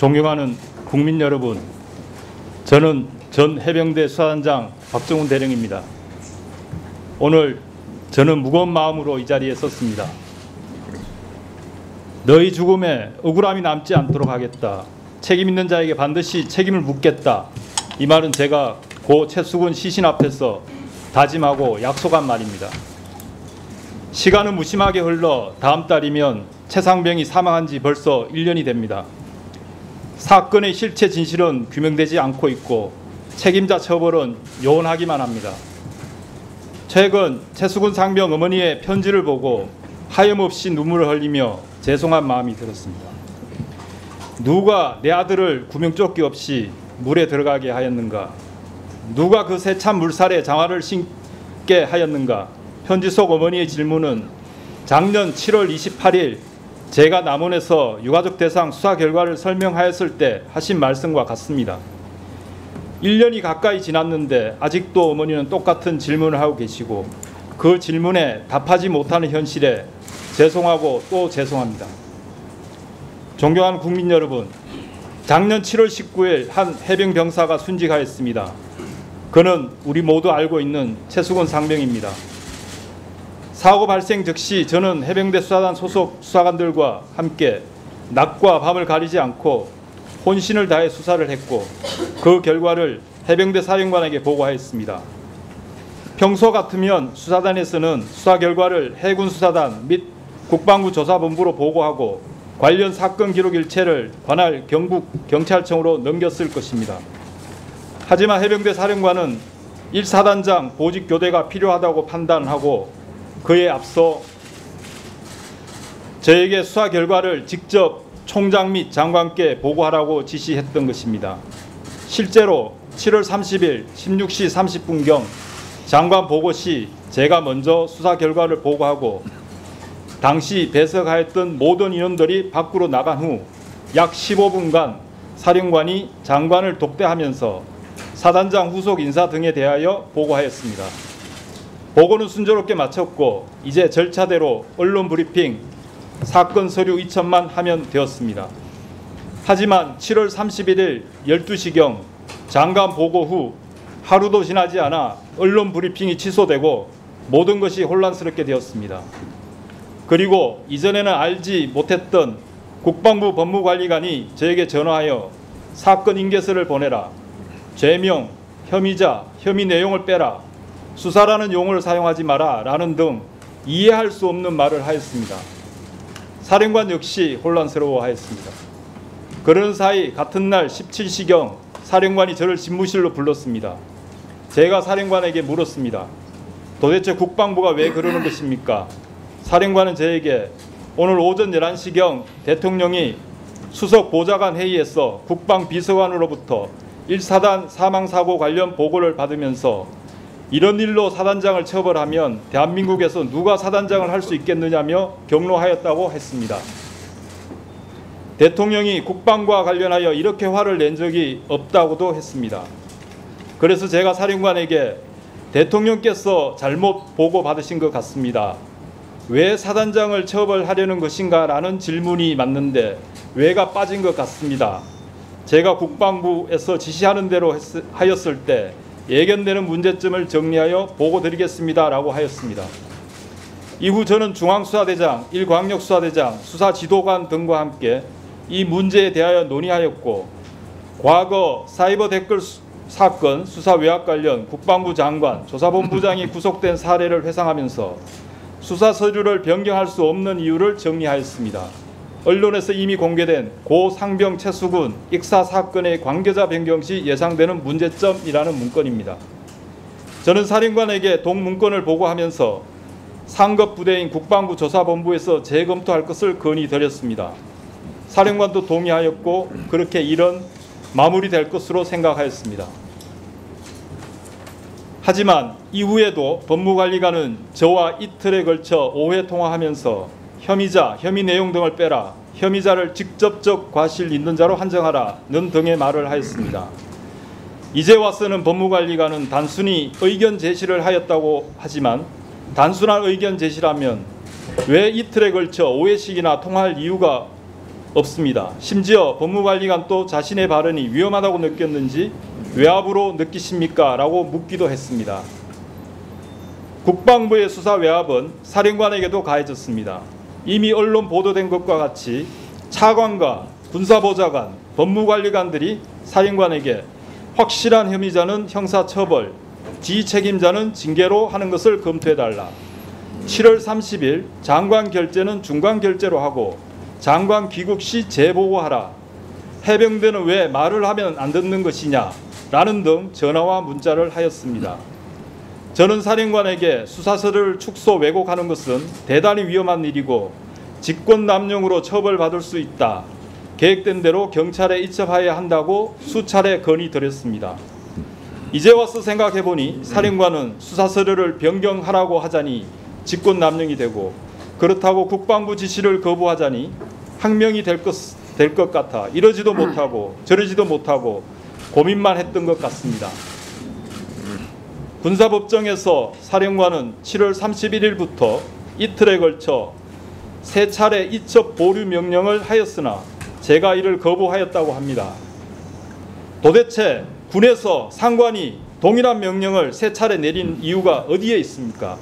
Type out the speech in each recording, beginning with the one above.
존경하는 국민 여러분, 저는 전 해병대 수사단장 박정훈 대령입니다. 오늘 저는 무거운 마음으로 이 자리에 섰습니다. 너희 죽음에 억울함이 남지 않도록 하겠다. 책임 있는 자에게 반드시 책임을 묻겠다. 이 말은 제가 고 최수근 시신 앞에서 다짐하고 약속한 말입니다. 시간은 무심하게 흘러 다음 달이면 최상병이 사망한 지 벌써 1년이 됩니다. 사건의 실체 진실은 규명되지 않고 있고 책임자 처벌은 요원하기만 합니다. 최근 최수근 상병 어머니의 편지를 보고 하염없이 눈물을 흘리며 죄송한 마음이 들었습니다. 누가 내 아들을 구명조끼 없이 물에 들어가게 하였는가? 누가 그 세찬 물살에 장화를 신게 하였는가? 편지 속 어머니의 질문은 작년 7월 28일 제가 남원에서 유가족 대상 수사 결과를 설명하였을 때 하신 말씀과 같습니다. 1년이 가까이 지났는데 아직도 어머니는 똑같은 질문을 하고 계시고 그 질문에 답하지 못하는 현실에 죄송하고 또 죄송합니다. 존경하는 국민 여러분, 작년 7월 19일 한 해병 병사가 순직하였습니다. 그는 우리 모두 알고 있는 최수근 상병입니다. 사고 발생 즉시 저는 해병대 수사단 소속 수사관들과 함께 낮과 밤을 가리지 않고 혼신을 다해 수사를 했고 그 결과를 해병대 사령관에게 보고하였습니다. 평소 같으면 수사단에서는 수사 결과를 해군수사단 및 국방부 조사본부로 보고하고 관련 사건 기록 일체를 관할 경북경찰청으로 넘겼을 것입니다. 하지만 해병대 사령관은 1사단장 보직 교대가 필요하다고 판단하고 그에 앞서 저에게 수사 결과를 직접 총장 및 장관께 보고하라고 지시했던 것입니다. 실제로 7월 30일 16시 30분경 장관 보고 시 제가 먼저 수사 결과를 보고하고 당시 배석하였던 모든 인원들이 밖으로 나간 후 약 15분간 사령관이 장관을 독대하면서 사단장 후속 인사 등에 대하여 보고하였습니다. 보고는 순조롭게 마쳤고 이제 절차대로 언론 브리핑, 사건 서류 2첨만 하면 되었습니다. 하지만 7월 31일 12시경 장관 보고 후 하루도 지나지 않아 언론 브리핑이 취소되고 모든 것이 혼란스럽게 되었습니다. 그리고 이전에는 알지 못했던 국방부 법무관리관이 저에게 전화하여 사건 인계서를 보내라, 죄명, 혐의자, 혐의 내용을 빼라, 수사라는 용어를 사용하지 마라 라는 등 이해할 수 없는 말을 하였습니다. 사령관 역시 혼란스러워하였습니다. 그런 사이 같은 날 17시경 사령관이 저를 집무실로 불렀습니다. 제가 사령관에게 물었습니다. 도대체 국방부가 왜 그러는 것입니까? 사령관은 저에게 오늘 오전 11시경 대통령이 수석 보좌관 회의에서 국방비서관으로부터 1사단 사망사고 관련 보고를 받으면서 이런 일로 사단장을 처벌하면 대한민국에서 누가 사단장을 할 수 있겠느냐며 경로하였다고 했습니다. 대통령이 국방과 관련하여 이렇게 화를 낸 적이 없다고도 했습니다. 그래서 제가 사령관에게 대통령께서 잘못 보고받으신 것 같습니다. 왜 사단장을 처벌하려는 것인가 라는 질문이 맞는데 왜가 빠진 것 같습니다. 제가 국방부에서 지시하는 대로 하였을 때 예견되는 문제점을 정리하여 보고드리겠습니다 라고 하였습니다. 이후 저는 중앙수사대장, 1광역수사대장, 수사지도관 등과 함께 이 문제에 대하여 논의하였고 과거 사이버 댓글 사건 수사 외압 관련 국방부 장관, 조사본부장이 구속된 사례를 회상하면서 수사 서류를 변경할 수 없는 이유를 정리하였습니다. 언론에서 이미 공개된 고 상병 최수근 익사 사건의 관계자 변경 시 예상되는 문제점이라는 문건입니다. 저는 사령관에게 동문건을 보고하면서 상급 부대인 국방부 조사본부에서 재검토할 것을 건의드렸습니다. 사령관도 동의하였고 그렇게 일은 마무리될 것으로 생각하였습니다. 하지만 이후에도 법무관리관은 저와 이틀에 걸쳐 5회 통화하면서 혐의자, 혐의 내용 등을 빼라, 혐의자를 직접적 과실 있는 자로 한정하라는 등의 말을 하였습니다. 이제 와서는 법무관리관은 단순히 의견 제시를 하였다고 하지만 단순한 의견 제시라면 왜 이틀에 걸쳐 5회씩이나 통화할 이유가 없습니다. 심지어 법무관리관도 자신의 발언이 위험하다고 느꼈는지 외압으로 느끼십니까? 라고 묻기도 했습니다. 국방부의 수사 외압은 사령관에게도 가해졌습니다. 이미 언론 보도된 것과 같이 차관과 군사보좌관, 법무관리관들이 사령관에게 확실한 혐의자는 형사처벌, 지책임자는 징계로 하는 것을 검토해달라. 7월 30일 장관 결재는 중관 결재로 하고 장관 귀국 시 재보고하라. 해병대는 왜 말을 하면 안 듣는 것이냐 라는 등 전화와 문자를 하였습니다. 저는 사령관에게 수사서를 축소 왜곡하는 것은 대단히 위험한 일이고 직권남용으로 처벌받을 수 있다. 계획된 대로 경찰에 이첩하여야 한다고 수차례 건의드렸습니다. 이제 와서 생각해보니 사령관은 수사서류를 변경하라고 하자니 직권남용이 되고 그렇다고 국방부 지시를 거부하자니 항명이 될 것 같아 이러지도 못하고 저러지도 못하고 고민만 했던 것 같습니다. 군사법정에서 사령관은 7월 31일부터 이틀에 걸쳐 3차례 이첩 보류 명령을 하였으나 제가 이를 거부하였다고 합니다. 도대체 군에서 상관이 동일한 명령을 3차례 내린 이유가 어디에 있습니까?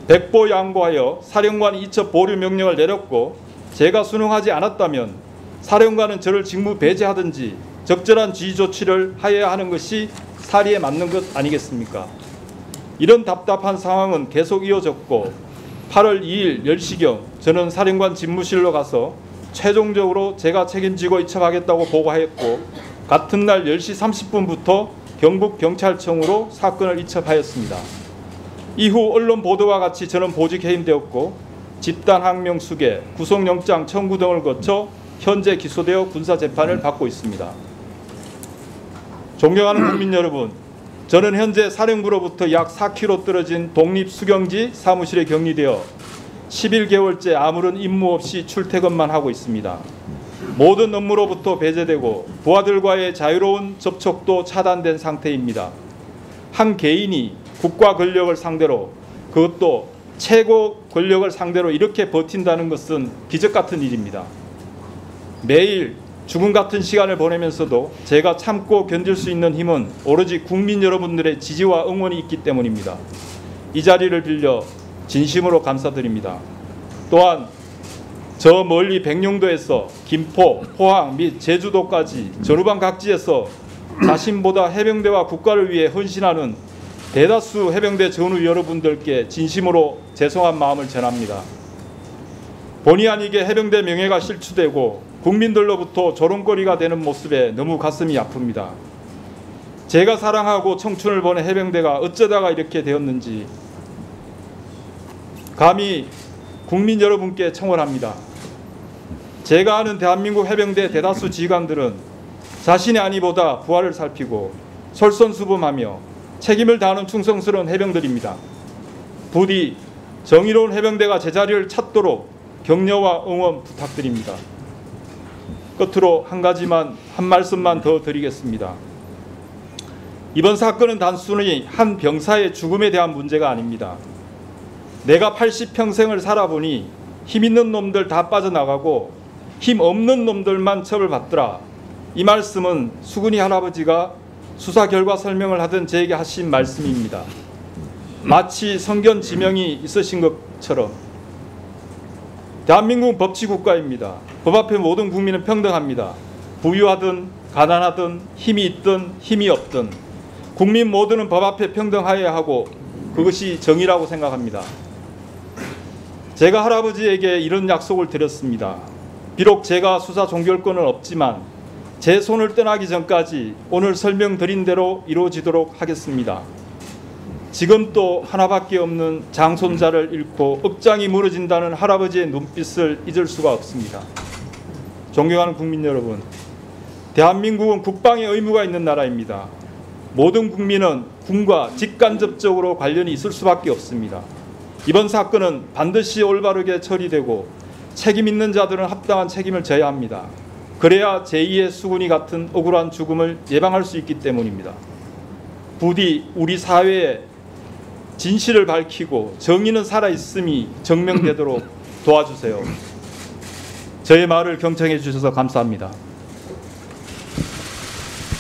백보양보하여 사령관이 이첩 보류 명령을 내렸고 제가 순응하지 않았다면 사령관은 저를 직무 배제하든지 적절한 지휘 조치를 하여야 하는 것이 사리에 맞는 것 아니겠습니까? 이런 답답한 상황은 계속 이어졌고 8월 2일 10시경 저는 사령관 집무실로 가서 최종적으로 제가 책임지고 이첩하겠다고 보고하였고 같은 날 10시 30분부터 경북경찰청으로 사건을 이첩하였습니다. 이후 언론 보도와 같이 저는 보직 해임되었고 집단 항명 수개, 구속영장 청구 등을 거쳐 현재 기소되어 군사재판을 받고 있습니다. 존경하는 국민 여러분, 저는 현재 사령부로부터 약 4km 떨어진 독립수경지 사무실에 격리되어 11개월째 아무런 임무 없이 출퇴근만 하고 있습니다. 모든 업무로부터 배제되고 부하들과의 자유로운 접촉도 차단된 상태입니다. 한 개인이 국가 권력을 상대로, 그것도 최고 권력을 상대로 이렇게 버틴다는 것은 기적 같은 일입니다. 매일 죽음 같은 시간을 보내면서도 제가 참고 견딜 수 있는 힘은 오로지 국민 여러분들의 지지와 응원이 있기 때문입니다. 이 자리를 빌려 진심으로 감사드립니다. 또한 저 멀리 백령도에서 김포, 포항 및 제주도까지 전후방 각지에서 자신보다 해병대와 국가를 위해 헌신하는 대다수 해병대 전우 여러분들께 진심으로 죄송한 마음을 전합니다. 본의 아니게 해병대 명예가 실추되고 국민들로부터 조롱거리가 되는 모습에 너무 가슴이 아픕니다. 제가 사랑하고 청춘을 보낸 해병대가 어쩌다가 이렇게 되었는지 감히 국민 여러분께 청원합니다. 제가 아는 대한민국 해병대 대다수 지휘관들은 자신의 안위보다 부하를 살피고 솔선수범하며 책임을 다하는 충성스러운 해병들입니다. 부디 정의로운 해병대가 제자리를 찾도록 격려와 응원 부탁드립니다. 끝으로 한 말씀만 더 드리겠습니다. 이번 사건은 단순히 한 병사의 죽음에 대한 문제가 아닙니다. 내가 80평생을 살아보니 힘 있는 놈들 다 빠져나가고 힘 없는 놈들만 처벌받더라. 이 말씀은 수근이 할아버지가 수사 결과 설명을 하던 저에게 하신 말씀입니다. 마치 성견 지명이 있으신 것처럼 대한민국은 법치국가입니다. 법 앞에 모든 국민은 평등합니다. 부유하든 가난하든 힘이 있든 힘이 없든 국민 모두는 법 앞에 평등하여야 하고 그것이 정의라고 생각합니다. 제가 할아버지에게 이런 약속을 드렸습니다. 비록 제가 수사 종결권은 없지만 제 손을 떠나기 전까지 오늘 설명드린 대로 이루어지도록 하겠습니다. 지금 또 하나밖에 없는 장손자를 잃고 억장이 무너진다는 할아버지의 눈빛을 잊을 수가 없습니다. 존경하는 국민 여러분, 대한민국은 국방의 의무가 있는 나라입니다. 모든 국민은 군과 직간접적으로 관련이 있을 수밖에 없습니다. 이번 사건은 반드시 올바르게 처리되고 책임 있는 자들은 합당한 책임을 져야 합니다. 그래야 제2의 수군이 같은 억울한 죽음을 예방할 수 있기 때문입니다. 부디 우리 사회에 진실을 밝히고 정의는 살아있음이 증명되도록 도와주세요. 저의 말을 경청해 주셔서 감사합니다.